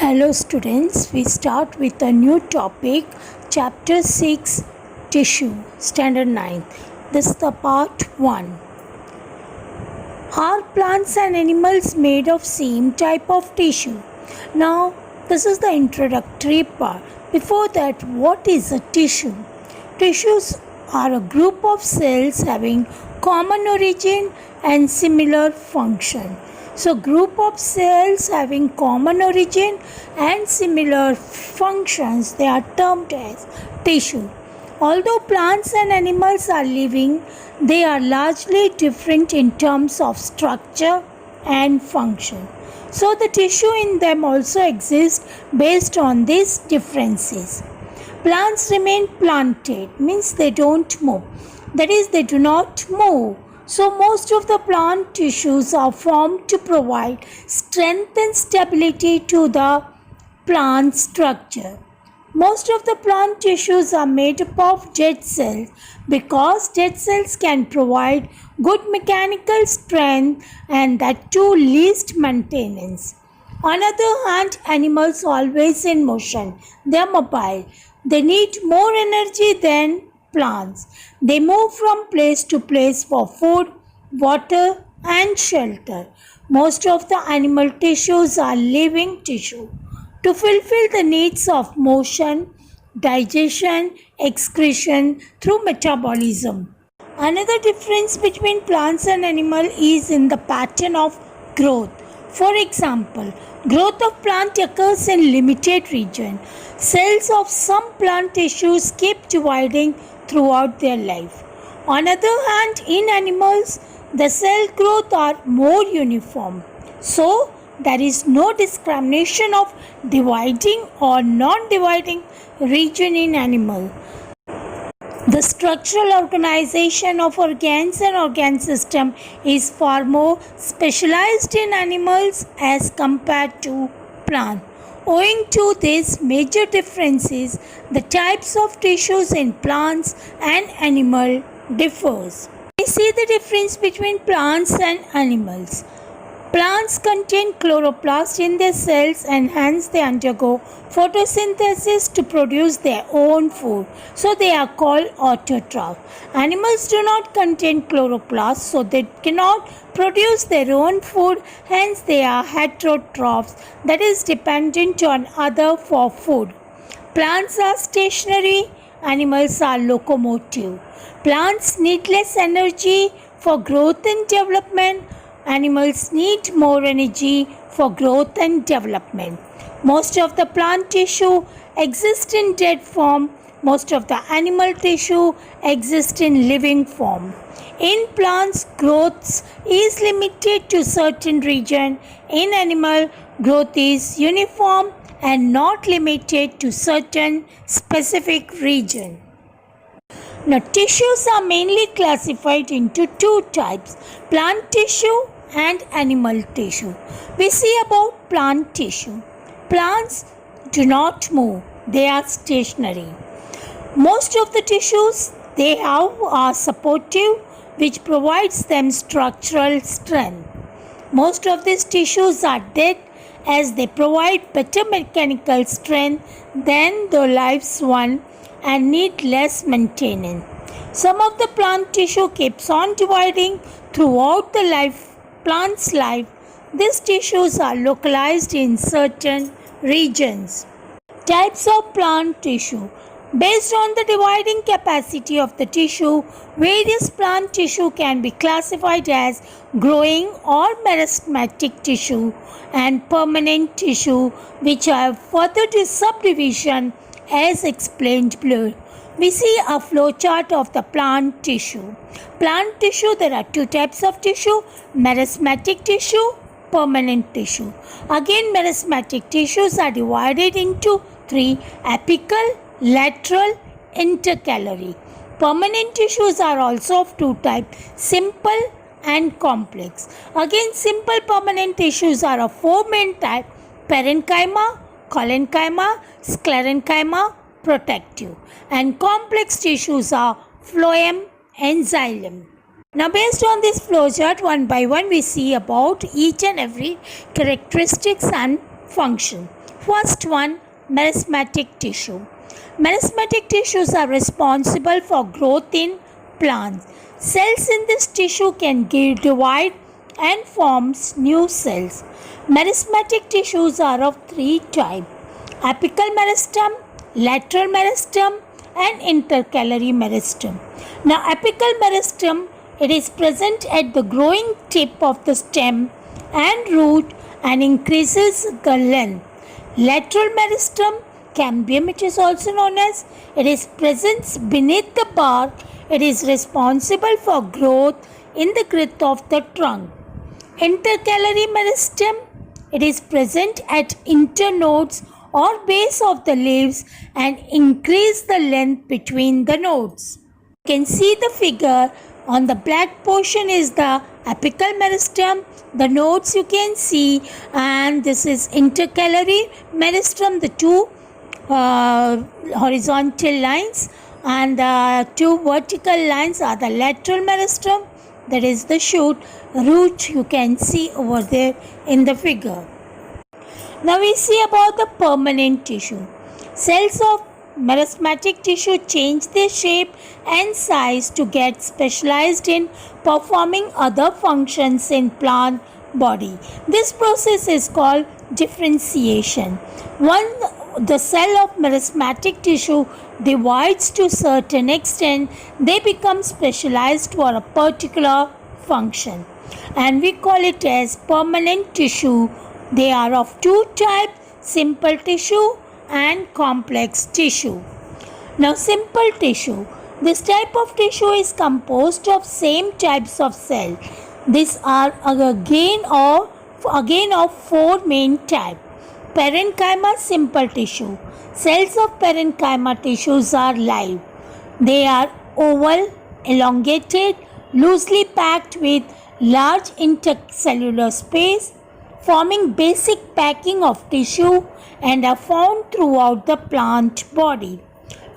Hello students, we start with a new topic, chapter 6, tissue, standard 9. This is the part 1. Are plants and animals made of same type of tissue? Now, this is the introductory part. Before that, what is a tissue? Tissues are a group of cells having common origin and similar function. So, group of cells having common origin and similar functions, they are termed as tissue. Although plants and animals are living, they are largely different in terms of structure and function. So, the tissue in them also exists based on these differences. Plants remain planted, means they don't move. That is, they do not move. So, most of the plant tissues are formed to provide strength and stability to the plant structure. Most of the plant tissues are made up of dead cells because dead cells can provide good mechanical strength and that too least maintenance. On the other hand, animals always in motion. They are mobile. They need more energy than plants. They move from place to place for food, water, and shelter. Most of the animal tissues are living tissue to fulfill the needs of motion, digestion, excretion through metabolism. Another difference between plants and animals is in the pattern of growth. For example, growth of plant occurs in limited region. Cells of some plant tissues keep dividing throughout their life. On the other hand, in animals, the cell growth are more uniform. So, there is no discrimination of dividing or non-dividing region in animal. The structural organization of organs and organ system is far more specialized in animals as compared to plants. Owing to these major differences, the types of tissues in plants and animals differs. We see the difference between plants and animals. Plants contain chloroplast in their cells and hence they undergo photosynthesis to produce their own food. So they are called autotrophs. Animals do not contain chloroplast, so they cannot produce their own food, hence they are heterotrophs, that is dependent on other for food. Plants are stationary, animals are locomotive. Plants need less energy for growth and development. Animals need more energy for growth and development. Most of the plant tissue exists in dead form. Most of the animal tissue exists in living form. In plants, growth is limited to certain region. In animal, growth is uniform and not limited to certain specific region. Now, tissues are mainly classified into two types, plant tissue and animal tissue. We see about plant tissue. Plants do not move, they are stationary. Most of the tissues they have are supportive, which provides them structural strength. Most of these tissues are dead as they provide better mechanical strength than the live one and need less maintenance. Some of the plant tissue keeps on dividing throughout the plant's life. These tissues are localized in certain regions. Types of plant tissue. Based on the dividing capacity of the tissue, various plant tissue can be classified as growing or meristematic tissue and permanent tissue, which have further subdivision as explained below. We see a flow chart of the plant tissue. Plant tissue, there are two types of tissue, meristematic tissue, permanent tissue. Again, meristematic tissues are divided into three, apical, lateral, intercalary. Permanent tissues are also of two types, simple and complex. Again, simple permanent tissues are of four main types, parenchyma, collenchyma, sclerenchyma, protective, and complex tissues are phloem and xylem. Now, based on this flowchart, one by one we see about each and every characteristics and function. First one, meristematic tissue. Meristematic tissues are responsible for growth in plants. Cells in this tissue can divide and forms new cells. Meristematic tissues are of three types: apical meristem, lateral meristem, and intercalary meristem. Now, apical meristem, it is present at the growing tip of the stem and root and increases the length. Lateral meristem, cambium it is also known as, it is present beneath the bark. It is responsible for growth in the girth of the trunk. Intercalary meristem, it is present at internodes or base of the leaves and increase the length between the nodes. You can see the figure. On the black portion is the apical meristem, the nodes you can see, and this is intercalary meristem, the two horizontal lines, and the two vertical lines are the lateral meristem, that is the shoot, root you can see over there in the figure. Now we see about the permanent tissue. Cells of meristematic tissue change their shape and size to get specialized in performing other functions in plant body. This process is called differentiation. Once the cell of meristematic tissue divides to a certain extent, they become specialized for a particular function, and we call it as permanent tissue. They are of two types: simple tissue and complex tissue. Now, simple tissue. This type of tissue is composed of same types of cells. These are again of four main types. Parenchyma simple tissue. Cells of parenchyma tissues are live. They are oval, elongated, loosely packed with large intercellular space, forming basic packing of tissue, and are found throughout the plant body.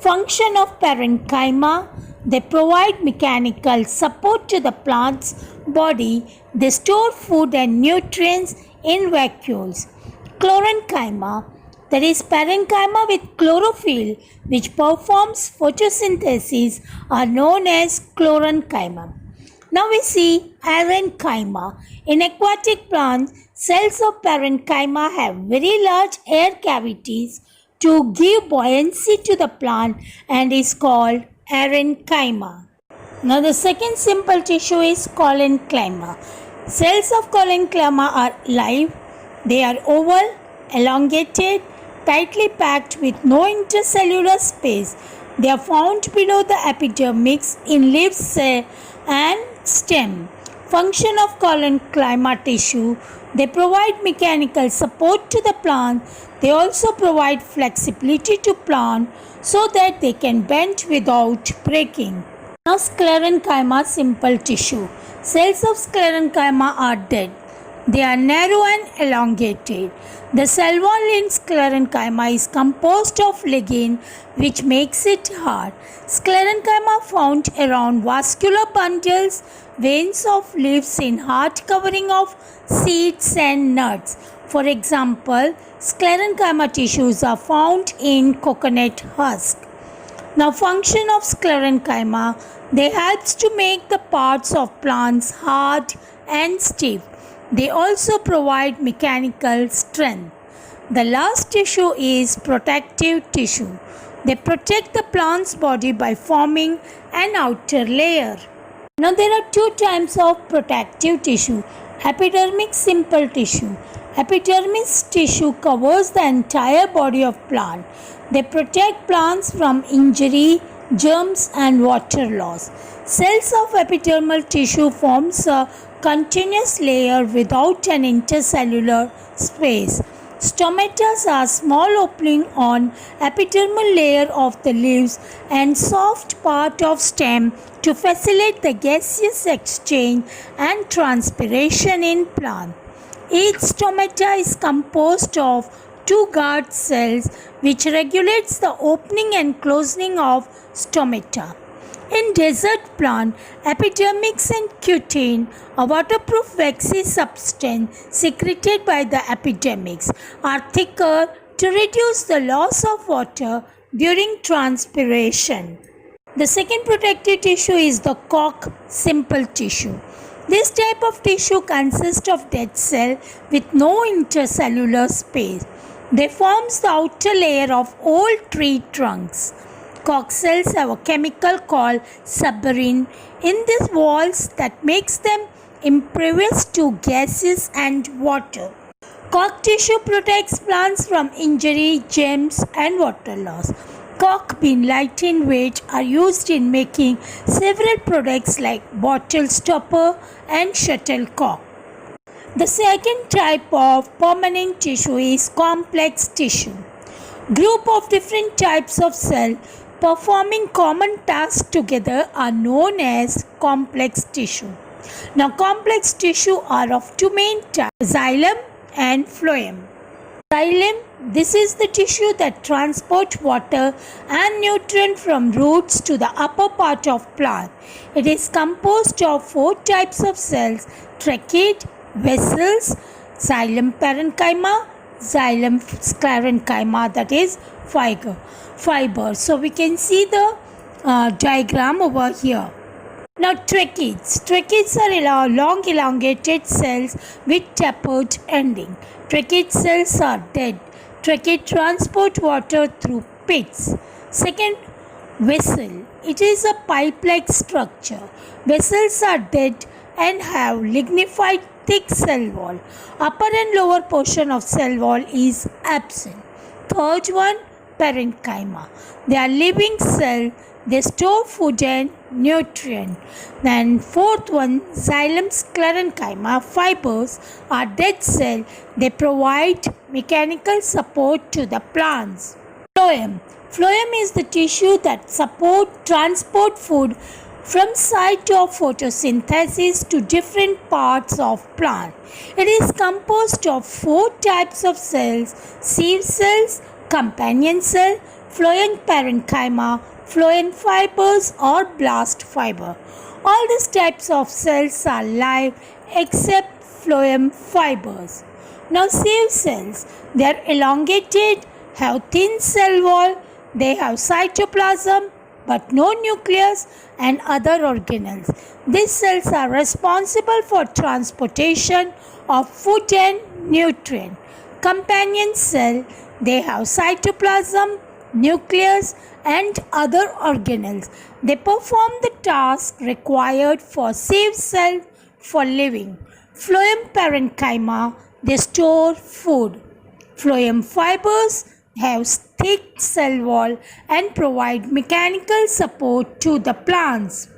Function of parenchyma: they provide mechanical support to the plant's body. They store food and nutrients in vacuoles. Chlorenchyma, that is parenchyma with chlorophyll which performs photosynthesis, are known as chlorenchyma. Now we see parenchyma. In aquatic plants, cells of parenchyma have very large air cavities to give buoyancy to the plant and is called parenchyma. Now the second simple tissue is collenchyma. Cells of collenchyma are live. They are oval, elongated, tightly packed with no intercellular space. They are found below the epidermis in leaves and stem. Function of collenchyma tissue: they provide mechanical support to the plant. They also provide flexibility to plant so that they can bend without breaking. Now, sclerenchyma simple tissue. Cells of sclerenchyma are dead. They are narrow and elongated. The cell wall in sclerenchyma is composed of lignin, which makes it hard. Sclerenchyma found around vascular bundles, veins of leaves in hard covering of seeds and nuts. For example, sclerenchyma tissues are found in coconut husk. Now, function of sclerenchyma: they helps to make the parts of plants hard and stiff. They also provide mechanical strength. The last tissue is protective tissue. They protect the plant's body by forming an outer layer. Now there are two types of protective tissue. Epidermic simple tissue. Epidermis tissue covers the entire body of plant. They protect plants from injury, germs and water loss. Cells of epidermal tissue forms a continuous layer without an intercellular space. Stomata are small opening on epidermal layer of the leaves and soft part of stem to facilitate the gaseous exchange and transpiration in plant. Each stomata is composed of two guard cells which regulates the opening and closing of stomata. In desert plant, epidermis and cutin, a waterproof waxy substance secreted by the epidermis, are thicker to reduce the loss of water during transpiration. The second protective tissue is the cork simple tissue. This type of tissue consists of dead cell with no intercellular space. They forms the outer layer of old tree trunks. Cork cells have a chemical called suberin in these walls that makes them impervious to gases and water. Cork tissue protects plants from injury, germs, and water loss. Cork being light in weight are used in making several products like bottle stopper and shuttlecock. The second type of permanent tissue is complex tissue. Group of different types of cell performing common tasks together are known as complex tissue. Now, complex tissue are of two main types, xylem and phloem. Xylem, this is the tissue that transports water and nutrient from roots to the upper part of plant. It is composed of four types of cells: trachea, vessels, xylem parenchyma, xylem sclerenchyma, that is fiber. So we can see the diagram over here. Now, tracheids. Tracheids are long elongated cells with tapered ending. Trachea cells are dead. Trachea transport water through pits. Second, vessel. It is a pipe-like structure. Vessels are dead and have lignified thick cell wall. Upper and lower portion of cell wall is absent. Third one, parenchyma. They are living cell. They store food and nutrient. Then fourth one, xylem sclerenchyma. Fibers are dead cell. They provide mechanical support to the plants. Phloem. Phloem is the tissue that transport food from site of photosynthesis to different parts of plant. It is composed of four types of cells: sieve cells, companion cell, phloem parenchyma, phloem fibers or blast fiber. All these types of cells are live except phloem fibers. Now, sieve cells, they are elongated, have thin cell wall, they have cytoplasm but no nucleus and other organelles. These cells are responsible for transportation of food and nutrient. Companion cell, they have cytoplasm, nucleus and other organelles. They perform the task required for sieve cell for living. Phloem parenchyma, they store food. Phloem fibers have thick cell wall and provide mechanical support to the plants.